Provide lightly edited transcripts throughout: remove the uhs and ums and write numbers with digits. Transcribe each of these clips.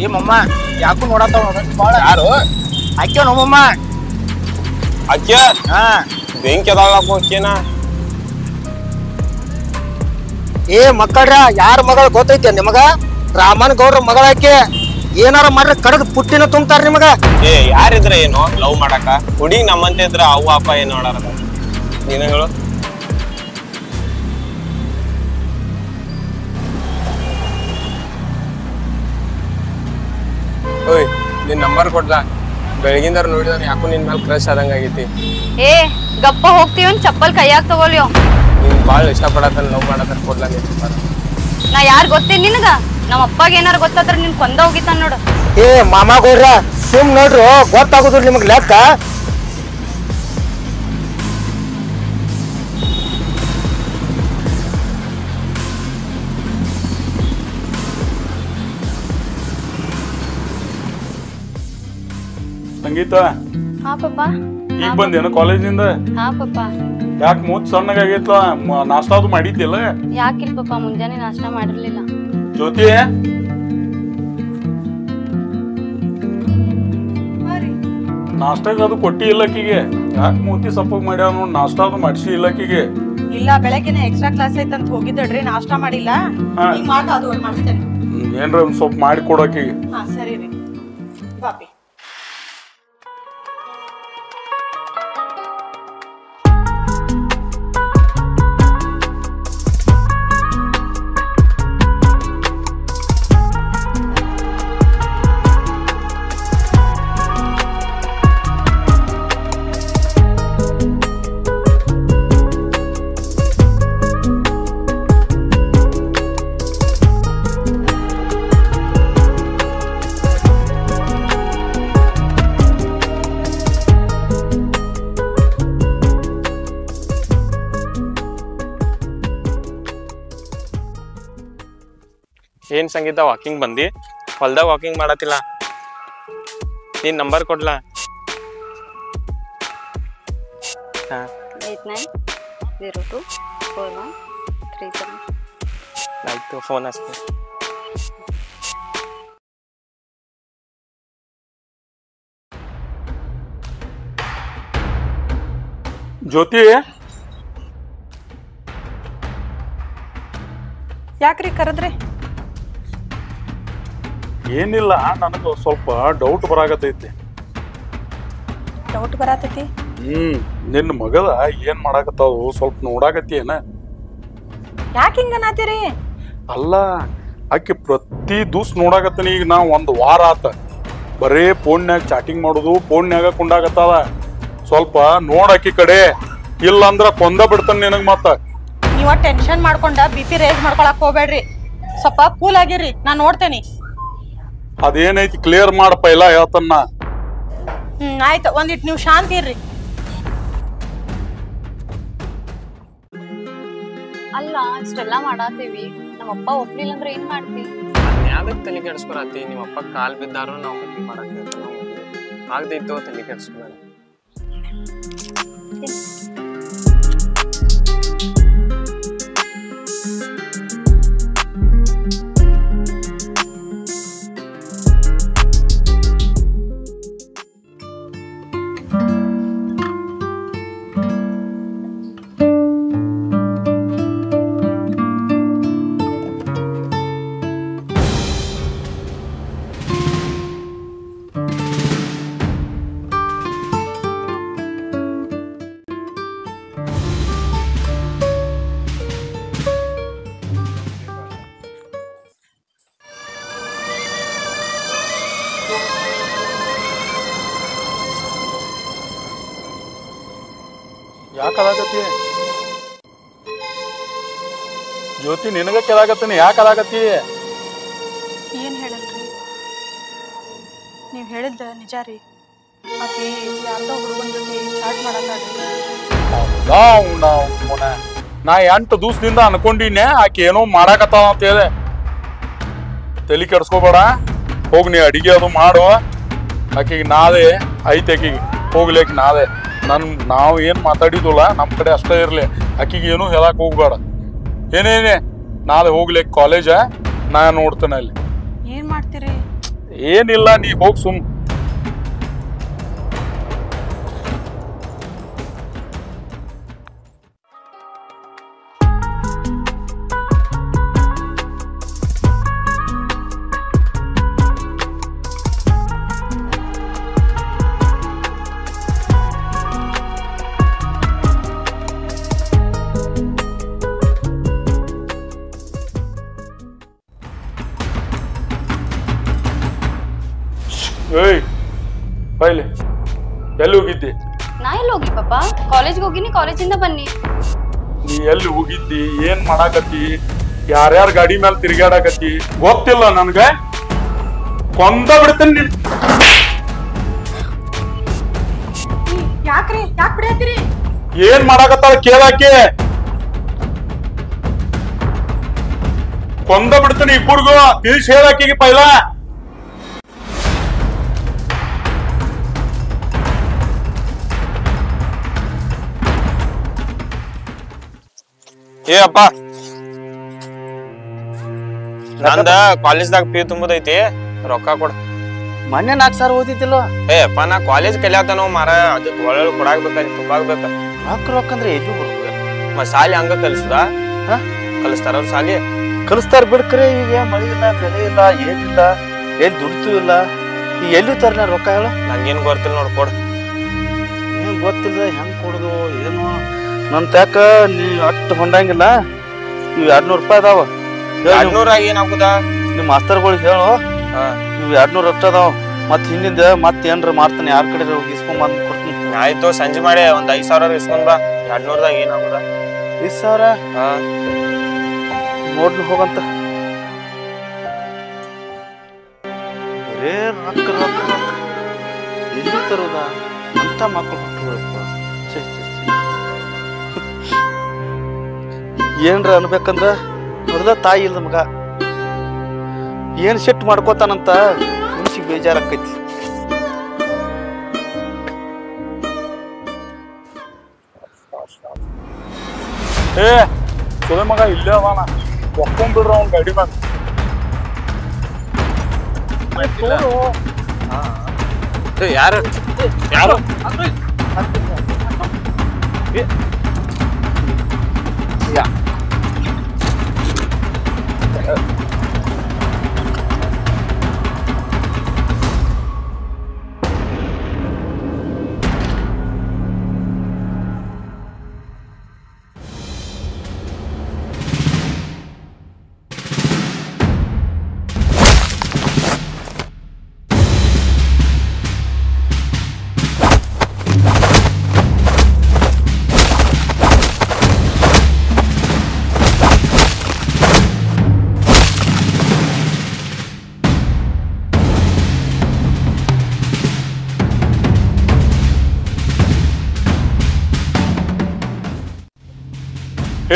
ಏ ಮಮ್ಮ ಯಾಕೂ ನೋಡತ್ತಾವ ಯಾರು ಅಕ್ಕಿ ನಮ್ಮಮ್ಮ ಅಕ್ಕಿ ಹಾ ಬೆಂಕಿ ಅದಾಳಪ್ಪ ಅಕ್ಕಿನ ಏ ಮಕ್ಕಳ್ರ ಯಾರ ಮಗಳ ಗೊತ್ತೈತೆ ನಿಮಗ ರಾಮನ್ ಗೌಡ್ರ ಮಗಳಾಕಿ ಏನಾರ ಮಾಡ್ರೆ ಕಡದ್ ಪುಟ್ಟಿನ ತುಂಬ್ತಾರ ನಿಮಗ ಏ ಯಾರಿದ್ರ ಏನು ಲವ್ ಮಾಡಾಕ ಹುಡುಗಿ ನಮ್ಮಂತ ಇದ್ರ ಅವ್ವ ಅಪ್ಪ ಏನ್ ನೋಡಾರ ದಿನಗಳು ಓಯ್ ನಿನ್ ನಂಬರ್ ಕೊಡ್ಲಾ ಬೆಳಗಿಂದಾರ ನೋಡಿದ್ರ ಯಾಕೋ ನಿನ್ ಮೇಲೆ ಕ್ರಶ್ ಆದಂಗ ಆಗೈತಿ ಏ ಗಪ್ಪ ಹೋಗ್ತೀವಿ ಚಪ್ಪಲ್ ಕೈಯಾಗ ತಗೊಳ್ಯೋ ನೀನ್ ಬಾಳ್ ಇಷ್ಟಪಡತಾನ ಲವ್ ಮಾಡತಾನ ಕೊಡ್ಲಾ ನಿನ್ ನಂಬರ್ ನಾ ಯಾರ್ ಗೊತ್ತೇನ್ ನಿನಗ ನಮ್ಮ ಅಪ್ಪಗ ಏನಾರ ಗೊತ್ತಾದ್ರ ನಿನ್ ಕೊಂದ ಹೋಗಿತಾನ ನೋಡು ಏ ಮಾಮ ಗೌಡ್ರ ಸುಮ್ ನೋಡ್ರು ಗೊತ್ತಾಗುದ್ರ ನಿಮಗ್ ಲೆಕ್ಕ ಸಂಗೀತ ಹಾ ಪಪ್ಪ ಈಗ ಬಂದೇನು ಕಾಲೇಜಿಂದ ಹಾ ಪಪ್ಪ ಯಾಕೆ ಮೂತ್ ಸಣ್ಣಗಾಗೈತ್ಲ ನಾಷ್ಟ ಅದು ಮಾಡಿದ್ದಿಲ್ಲ ಯಾಕಿಲ್ ಪಪ್ಪ ಮುಂಜಾನೆ ನಾಷ್ಟ ಮಾಡಿರ್ಲಿಲ್ಲ ಜ್ಯೋತಿ ನಾಷ್ಟಾಗ ಅದು ಕೊಟ್ಟಿ ಇಲ್ಲಕ್ಕಿಗೆ ಯಾಕೆ ಮೂತಿ ಸಪ್ಪಗ್ ಮಾಡ್ಯಾವ ನೋಡ್ ನಾಷ್ಟ ಅದು ಮಾಡಿಸಿ ಇಲ್ಲಕ್ಕಿಗೆ ಇಲ್ಲ ಬೆಳಗ್ಗೆನೆ ಎಕ್ಸ್ಟ್ರಾ ಕ್ಲಾಸ್ ಐತಂತ ಹೋಗಿದ್ದಡ್ರಿ ನಾಷ್ಟ ಮಾಡಿಲ್ಲ ಈಗ ಮಾತು ಅದು ಒಂದು ಮಾಡಿಸ್ತೇನೆ ಏನ್ರ ಒಂದ್ ಸ್ವಲ್ಪ ಮಾಡಿ ಕೊಡಕ್ಕಿಗೆ ಹಾ ಸರಿ ರೀ ಬಾಪಿ ಏನ್ ಸಂಗೀತ ವಾಕಿಂಗ್ ಬಂದಿ ಹೊಲ್ದಾಗ ವಾಕಿಂಗ್ ಮಾಡತ್ತಿಲ್ಲ ನೀನ್ ನಂಬರ್ ಕೊಡ್ಲಾ 89024137 ಆಯ್ತು ಫೋನ್ ಹಚ್ತೀನಿ ಜ್ಯೋತಿ ಯಾಕ್ರಿ ಕರೆದ್ರಿ ಏನಿಲ್ಲ ನನಗೆ ಸ್ವಲ್ಪ ಡೌಟ್ ಬರಾಕತೈತಿ ಡೌಟ್ ಬರತೈತಿ ನಿನ್ನ ಮಗದ ಏನ್ ಮಾಡಾಕತ್ತಾವು ಸ್ವಲ್ಪ ನೋಡಾಕತ್ತಿ ಏನ ಯಾಕೆ ಹಿಂಗ ನಾತೀರಿ ಅಲ್ಲ ಆಕೆ ಪ್ರತಿ ದಿವ್ಸ ನೋಡಾಕತ್ತೀನಿ ಈಗ ನಾ ಒಂದ್ ವಾರ ಆತ ಬರೇ ಫೋನ್ಯಾಗ ಚಾಟಿಂಗ್ ಮಾಡುದು ಫೋನ್ಯಾಗ ಕುಂಡಾಕತ್ತಾಳ ಸ್ವಲ್ಪ ನೋಡಾಕಿ ಕಡೆ ಇಲ್ಲ ಅಂದ್ರ ಕೊಂದ ಬಿಡ್ತಾನ ನಿನಗ್ ಮತ್ತ ನೀವ ಟೆನ್ಷನ್ ಮಾಡ್ಕೊಂಡ BP ರೇಸ್ ಮಾಡ್ಕೊಳಕ್ ಹೋಗ್ಬೇಡ್ರಿ ಸ್ವಲ್ಪ ಕೂಲ್ ಆಗಿರ್ರಿ ನಾ ನೋಡ್ತೇನಿ ಅದೇನೈತಿ ಕ್ಲಿಯರ್ ಮಾಡಪ್ಪ ಇಲ್ಲ ಹೇಳ್ತನ್ನ ಆಯ್ತು ಒಂದಿಟ್ ನೀವು ಶಾಂತಿ ಇರ್ರಿ ಅಲ್ಲ ಇಷ್ಟೆಲ್ಲಾ ಮಾಡಾತೀವಿ ನಮ್ಮಪ್ಪ ಒಪ್ಲಿಲ್ಲ ಅಂದ್ರೆ ಏನ್ ಮಾಡ್ತಿ ಯಾವ್ದಕ್ ತಲೆ ಕೆಡ್ಸ್ಕೊಳತಿ ನಿಮ್ಮ ಅಪ್ಪ ಕಾಲ್ ಬಿದ್ದಾರು ನಾವು ಮದ್ವಿ ಮಾಡಕ್ ಆಗ್ದಿತ್ತು ತಲೆ ಕೆಡ್ಸ್ಕೊಳ ಯಾಕಲಾಗತ್ತಿ ಜ್ಯೋತಿ ನಿನಗ ಕೆಳಾಗತ್ತೀನಿ ಯಾಕಲಾಗತ್ತಿ ಏನ್ ಹೇಳಲ್ರಿ ನೀವ್ ಹೇಳಿದ್ದ ನಿಜ ರೀ ಆಕಿ ಯಾರ್ದೋ ಹುಡುಗನ ಜೊತೆ ಚಾಟ್ ಮಾಡತ್ತಾಳ್ರಿ ನಾ 8 ದಿವಸದಿಂದ ಅನ್ಕೊಂಡಿನೇ ಆಕೆ ಏನೋ ಮಾಡಾಕತ್ತಾವ ಅಂತ ಹೇಳಿ ತಲೆ ಕೆಡ್ಸ್ಕೋಬೇಡ ಹೋಗಿ ನೀ ಅಡಿಗೆ ಅದು ಮಾಡು ಆಕೆಗೆ ನಾಳೆ ಐತೆ ಆಕಿಗೆ ಹೋಗ್ಲಿಕ್ಕೆ ನಾಳೆ ನಾವು ಏನು ಮಾತಾಡಿದ್ವಲ್ಲ ನಮ್ಮ ಕಡೆ ಅಷ್ಟೇ ಇರಲಿ ಆಕಿಗೆ ಏನೂ ಹೇಳಕ್ ಹೋಗ್ಬೇಡ ಏನೇನೆ ನಾಳೆ ಹೋಗ್ಲಿಕ್ಕೆ ಕಾಲೇಜ ನಾ ನೋಡ್ತೇನೆ ಅಲ್ಲಿ ಏನ್ ಮಾಡ್ತೀರಿ ಏನಿಲ್ಲ, ನೀ ಹೋಗ್ ಸುಮ್. ಏಯ್ ಬೈಲೆ, ಎಲ್ಲಿ ಹೋಗಿದ್ದಿ? ನಾ ಎಲ್ಲಿ ಹೋಗ್ಲಿ ಪಾಪ, ಕಾಲೇಜ್ಗೆ ಹೋಗಿನಿ, ಕಾಲೇಜಿಂದ ಬನ್ನಿ. ನೀ ಎಲ್ಲಿ ಹೋಗಿದ್ದಿ, ಏನ್ ಮಾಡಾಕತ್ತಿ, ಯಾರ್ಯಾರ ಗಾಡಿ ಮೇಲೆ ತಿರ್ಗಾಡಕತ್ತಿ ಗೊತ್ತಿಲ್ಲ ನನ್ಗ. ಕೊಂದ ಬಿಡ್ತೇನೆ ನೀನ್. ಯಾಕ್ರಿ ಯಾಕೆ ಬಿಡತ್ತೀರಿ? ಏನ್ ಮಾಡಾಕತ್ತಾಳ ಕೇಳಾಕೆ. ಕೊಂದ ಬಿಡ್ತೇನೆ ಇಬ್ಬರಿಗೂ, ತಿಳಿಸಿ ಹೇಳಾಕಿಗೆ ಪೈಲ. ಏ ಅಪ್ಪ, ನಂದ ಕಾಲೇಜ್ದಾಗ ಫೀ ತುಂಬುದೈತಿ, ರೊಕ್ಕ ಕೊಡ. ಮೊನ್ನೆ 4 ಸಾವಿರ ಓದಿದ್ದಿಲ್ಲ. ಏ ಅಪ್ಪ, ನಾ ಕಾಲೇಜ್ ಕಲಿಯಾತನೋ ಮಾರ, ಅದಕ್ಕೆ ಒಳ್ಳೆ ಕೊಡಾಕ್ಬೇಕ, ತುಂಬಾಗ್ಬೇಕ. ರೊಕ್ಕ ಅಂದ್ರೆ ಎಲ್ಲಿ ಬರ್ಬೇಕು? ಮತ್ ಸಾಲಿ ಹಂಗ ಕಲಿಸುದ? ಕಲಿಸ್ತಾರ ಅವ್ರ ಸಾಲಿ? ಕಲಿಸ್ತಾರ ಬಿಡ್ಕ್ರಿ. ಈಗ ಮಳಿ ಇಲ್ಲ, ಬೆಲೆ ಇಲ್ಲ, ಏನಿಲ್ಲ, ಏನ್ ದುಡ್ತು ಇಲ್ಲ. ಈಗ ಎಲ್ಲಿ ತರ್ಲ ರೊಕ್ಕ ಹೇಳು? ನಂಗೇನ್ ಗೊತ್ತಿಲ್ಲ ನೋಡ್, ಕೊಡ. ಏನ್ ಗೊತ್ತಿಲ್ಲ, ಹೆಂಗ್ ಕೊಡುದು ಏನು? ನನ್ ತಾಕ ನೀ ಅಟ್ಟು ಹೊಂಡಂಗಿಲ್ಲ. ಇವ್ 200 ರೂಪಾಯಿ ಅದಾವ. 200 ಏನಾಗುದ? ನಿಮ್ ಮಾಸ್ತರ್ಗಳಿಗೆ ಹೇಳು, ಇವ್ 200 ಅಷ್ಟ ಅದಾವ. ಮತ್ ಹಿಂದಿಂದ ಮತ್ ಏನ್ರ ಮಾಡ್ತಾನೆ, ಯಾರ ಕಡೆ ಇಸ್ಕೊಂಡ್ ಬಂದ್ ಕೊಡ್ತೀನಿ. ಆಯ್ತು, ಸಂಜೆ ಮಾಡಿ ಒಂದ್ 5 ಸಾವಿರ ಇಸ್ಕೊಂಡ್ ಬಾ. 200ದಾಗ ಏನಾಗುದ? 5 ಸಾವಿರ ನೋಡ್ಲಿ ಹೋಗಂತ. ಬರೇ ರೊಕ್ಕ ರೊಕ್ಕ ರೊಕ್ಕ ಎಲ್ಲಿ ತರುದ ಅಂತ ಮಕ್ಕಳು ಹುಟ್ಟುಗಳಪ್ಪ. ಏನ್ರ ಅನ್ಬೇಕಂದ್ರ ಮೊದಲ ತಾಯಿ ಇಲ್ದ ಮಗ ಏನ್ ಸಿಟ್ಟು ಮಾಡ್ಕೋತಾನಂತ ಮನ್ಸಿಗೆ ಬೇಜಾರಾಕೈತಿ. ಏ ಸುಳೆ ಮಗ ಇಲ್ಲೇ ಅದಾನ, ಒಕ್ಕೊಂಡ್ಬಿಡ್ರ ಅವ್ನ ಗಾಡಿ ಮ್ಯಾಗ. ಯಾರು ಯಾರು?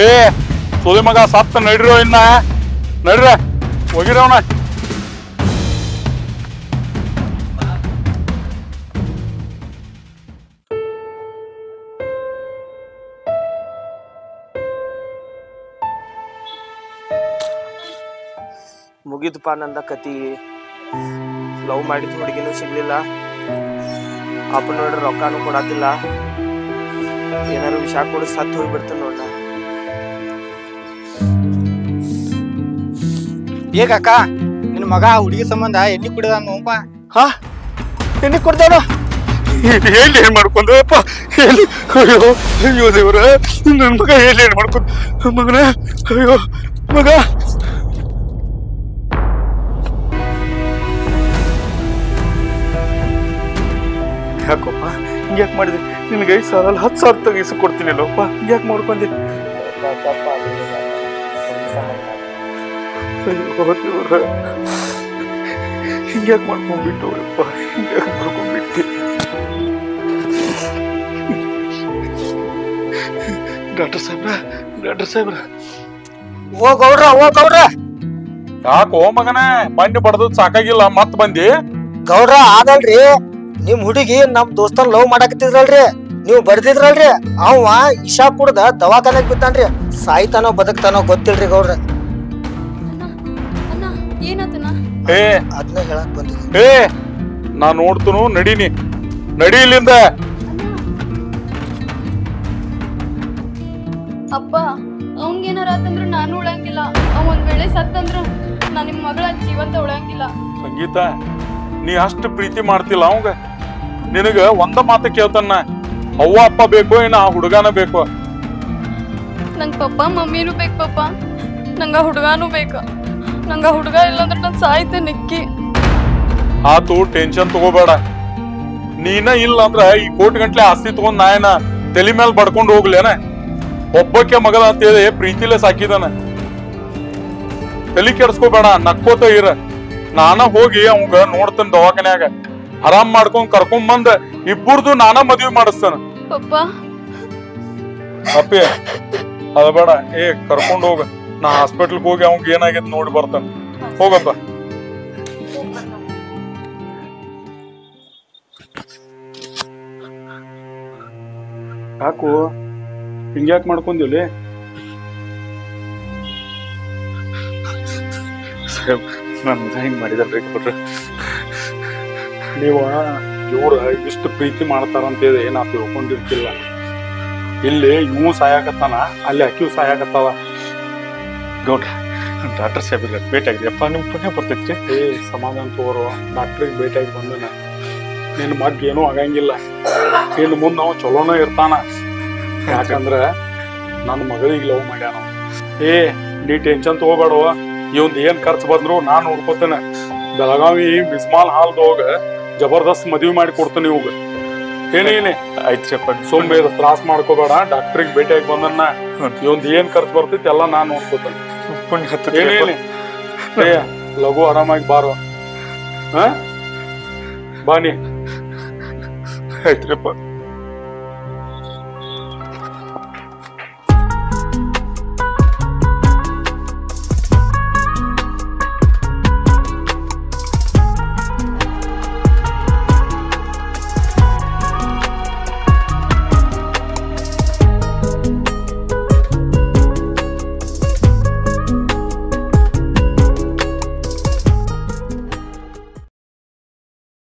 ಏ ಸುಳಿ ಮಗ ಸತ್ತ, ನಡ್ರಿರೋ, ಇನ್ನ ನಡ್ರ ಹೋಗಿರವನ. ಮುಗಿದಪ್ಪ ನಂದ ಕತಿ. ಲವ್ ಮಾಡಿದ ಹುಡುಗಿನೂ ಸಿಗ್ಲಿಲ್ಲ, ಅಪ್ಪ ನೋಡ್ರಿ ರೊಕ್ಕನೂ ಕೊಡತ್ತಿಲ್ಲ. ಏನಾರು ವಿಷ ಕೊಡಿ ಸತ್ತು ಹೋಗ್ಬಿಡ್ತಾನ ನೋಡ. ಏಕಕ್ಕ, ನಿನ್ ಮಗ ಹುಡುಗಿ ಸಂಬಂಧ ಎಣ್ಣೆ ಕುಡಿದ ನೋಪ? ಎಣ್ಣೆ ಕೊಡ್ತಾನ? ಎಲ್ಲಿ ಏನ್ ಮಾಡ್ಕೊಂಡ್ರಪ್ಪ? ಅಯ್ಯೋ ಅಯ್ಯೋ ದೇವ್ರ, ನನ್ ಮಗ ಎಲ್ಲಿ ಏನ್ ಮಾಡ್ಕೊಂಡ್ ಮಗನ? ಅಯ್ಯೋ ಮಗ, ಯಾಕಪ್ಪ ಹಿಂಗ್ಯಾಕ್ ಮಾಡಿದೆ? ನಿನ್ಗೆ 5 ಸಾವಿರ ಅಲ್ಲ 10 ಸಾವಿರ ತೆಗಿಸಿ ಕೊಡ್ತೀನಿಲ್ಲಪ್ಪ, ಹಿಂಗ್ಯಾಕ್ ಮಾಡ್ಕೊಂಡೆ? ಹಿಂಗ್ಯಾಕ್ ಮಾಡ್ಕೊಂಡ್ಬಿಟ್ಟು ಅಪ್ಪ, ಹಿಂಗ್ಯಾಕ್ ಮಾಡ್ಕೊಂಡ್ಬಿಟ್ಟು? ಡಾಕ್ಟರ್ ಸಾಹೇಬ್ರ ಓ ಗೌಡ್ರ ಯಾಕೋ ಮಗನ ಬಂಡಿ ಬಡದ್ ಸಾಕಾಗಿಲ್ಲ ಮತ್ ಬಂದಿ? ಗೌಡ್ರ ಆಗಲ್ರಿ, ನಿಮ್ ಹುಡುಗಿ ನಮ್ ದೋಸ್ತನ್ ಲವ್ ಮಾಡಾಕತ್ತಿದ್ರಲ್ರಿ, ನೀವ್ ಬರ್ದಿದ್ರಲ್ರಿ, ಅವ ಇಶಾ ಕುಡ್ದ ದವಾಖಾನೆಗ್ ಬಿದ್ದಾನ್ರಿ. ಸಾಯ್ತಾನೋ ಬದುಕ್ತಾನೋ ಗೊತ್ತಿಲ್ರಿ ಗೌಡ್ರ. ಏ ಅದನ್ನ ಹೇಳಕ್ ಬಂದಿದ್ದೀನಿ. ಏ ನಾ ನೋಡ್ತನು ನಡೀನಿ, ನಡಿ ಇಲ್ಲಿಂದ. ಅಪ್ಪ ಅವಂಗೇನಾರ ಆತಂದ್ರ ನಾನು ಉಳಂಗಿಲ್ಲ. ಅವ್ ಒಂದ್ ವೇಳೆ ಸತ್ತಂದ್ರ ನಾ ನಿಮ್ ಮಗಳ ಜೀವಂತ ಉಳಂಗಿಲ್ಲ. ಸಂಗೀತ, ನೀ ಅಷ್ಟು ಪ್ರೀತಿ ಮಾಡ್ತಿಲ್ಲ ಅವಂಗ. ನಿನಗ ಒಂದ ಮಾತು ಕೇಳ್ತಾನ, ಅವ್ವ ಅಪ್ಪ ಬೇಕೋ ಏನ ಆ ಹುಡುಗಾನ ಬೇಕೋ? ನಂಗ್ ಪಪ್ಪ ಮಮ್ಮಿನೂ ಬೇಕು ಪಪ್ಪ. ನಂಗ ಹುಡುಗಾನು ಬೇಕ. ನಂಗ ಹುಡುಗ ಇಲ್ಲಂದ್ರ ನಾನ್ ಸಾಯ್ತೆ ನಿಕ್ಕಿ. ಆತು, ಟೆನ್ಷನ್ ತಗೋಬೇಡ. ನೀನ ಇಲ್ಲ ಅಂದ್ರ ಈ ಕೋಟಿ ಗಂಟ್ಲೆ ಆಸ್ತಿ ತಗೊಂಡ್ ನಾಯನ ತಲೆ ಮೇಲೆ ಬಡ್ಕೊಂಡು ಹೋಗ್ಲೇನ? ಒಬ್ಬಕ್ಕೆ ಮಗದ ಅಂತೇಳಿ ಪ್ರೀತಿಲೇ ಸಾಕಿದಾನ. ತಲೆ ಕೆಡ್ಸ್ಕೋಬೇಡ, ನಕ್ಕೋತ ಇರ. ನಾನ ಹೋಗಿ ಅವಂಗ ನೋಡ್ತಾನ ದವಾಖಾನ್ಯಾಗ. ಆರಾಮ್ ಮಾಡ್ಕೊಂಡ್ ಕರ್ಕೊಂಡ್ ಬಂದ ಇಬ್ಬರದು ನಾನ ಮದ್ವಿ ಮಾಡಿಸ್ತಾನ. ಪಪ್ಪ ಅಪ್ಪಿ ಅದ ಬೇಡ, ಕರ್ಕೊಂಡ್ ಹೋಗ. ನಾ ಹಾಸ್ಪಿಟಲ್ಗೆ ಹೋಗಿ ಅವಂಗ ಏನಾಗೈತಿ ನೋಡಿ ಬರ್ತಾನ. ಹೋಗಪ್ಪ. ಯಾಕು ಹಿಂಗ್ಯಾಕ್ ಮಾಡ್ಕೊಂದಿಲ್ಲಿ? ಹಿಂಗ್ ಮಾಡಿದಲ್ರಿ ಕೊಟ್ರೆ ನೀವ ಇವ್ರ ಇಷ್ಟು ಪ್ರೀತಿ ಮಾಡ್ತಾರಂತೇಳಿ ನಾ ತಿಳ್ಕೊಂಡಿರ್ತಿಲ್ಲ. ಇಲ್ಲಿ ಇವು ಸಾಯಾಕತ್ತಾನ, ಅಲ್ಲಿ ಅಕ್ಕಿವ್ ಸಾಯಾಕತ್ತಾವ. ಗೌಡ್ರ, ಡಾಕ್ಟರ್ ಸಾಹೇಬ್ರಿಗೆ ಭೇಟಿಯಾಗ್ರಿ ಅಪ್ಪ, ನಿಮ್ ಪುಣ್ಯ ಬರ್ತೈತ್ರಿ. ಸಮಾಧಾನ ತಗೋರು, ಡಾಕ್ಟ್ರಿಗೆ ಭೇಟಿಯಾಗಿ ಬಂದನ. ನಿನ್ನ ಮಗ್ ಏನೂ ಆಗಂಗಿಲ್ಲ. ಇನ್ನು ಮುಂದೆ ನಾವು ಚಲೋನ ಇರ್ತಾನ. ಯಾಕಂದ್ರ ನನ್ನ ಮಗಳಿಗೆ ಲವ್ ಮಾಡ್ಯಾನ. ನೀ ಟೆನ್ಷನ್ ತಗೋಬೇಡವ. ಇವಂದ್ ಏನ್ ಖರ್ಚು ಬಂದ್ರು ನಾನ್ ನೋಡ್ಕೋತೇನೆ. ಬೆಳಗಾವಿ ಬಿಸ್ಮಾಲ್ ಹಾಲ್ದೋಗ ಜಬರ್ದಸ್ತ್ ಮದ್ವಿ ಮಾಡಿ ಕೊಡ್ತಾನೆ ಇವಾಗ. ಏನೇನೆ ಆಯ್ತ್ರಪ್ಪ, ಸೊಮ್ಮೆ ತ್ರಾಸ್ ಮಾಡ್ಕೋಬೇಡ. ಡಾಕ್ಟ್ರಿಗೆ ಭೇಟಿಯಾಗಿ ಬಂದನ್ನ ಇವಂದ್ ಏನ್ ಖರ್ಚು ಬರ್ತೈತಿ ಎಲ್ಲ ನಾನ್ ನೋಡ್ಕೋತೇನೆ. ಏನೇನೆ ಲಘು ಆರಾಮಾಗಿ ಬಾರೋ. ಬಾನಿ ಆಯ್ತ್ರಪ್ಪ.